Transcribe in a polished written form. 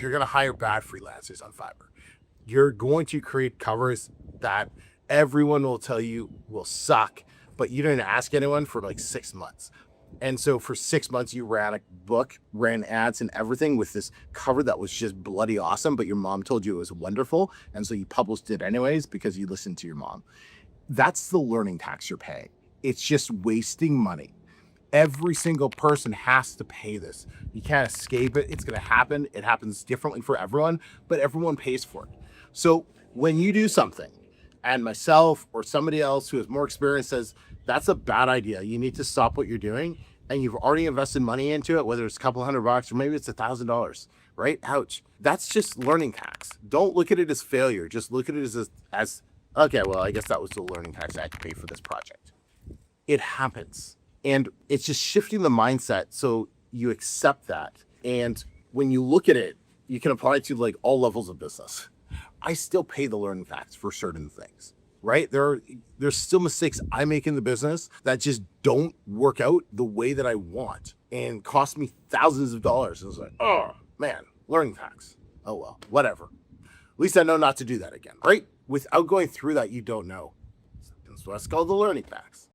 you're going to hire bad freelancers on Fiverr. You're going to create covers that everyone will tell you will suck, but you didn't ask anyone for like 6 months. And so for 6 months, you ran a book, ran ads and everything with this cover that was just bloody awesome, but your mom told you it was wonderful. And so you published it anyways because you listened to your mom. That's the learning tax you're paying. It's just wasting money. Every single person has to pay this. You can't escape it. It's going to happen. It happens differently for everyone, but everyone pays for it. So when you do something and myself or somebody else who has more experience says, that's a bad idea, you need to stop what you're doing, and you've already invested money into it, whether it's a couple $100 or maybe it's $1,000, right? Ouch. That's just learning tax. Don't look at it as failure. Just look at it as okay, well, I guess that was the learning tax I had to pay for this project. It happens. And it's just shifting the mindset so you accept that. And when you look at it, you can apply it to like all levels of business. I still pay the learning tax for certain things, right? There's still mistakes I make in the business that just don't work out the way that I want and cost me thousands of dollars. It's like, oh man, learning tax. Oh well, whatever. At least I know not to do that again, right? Without going through that, you don't know. That's what's called the learning tax.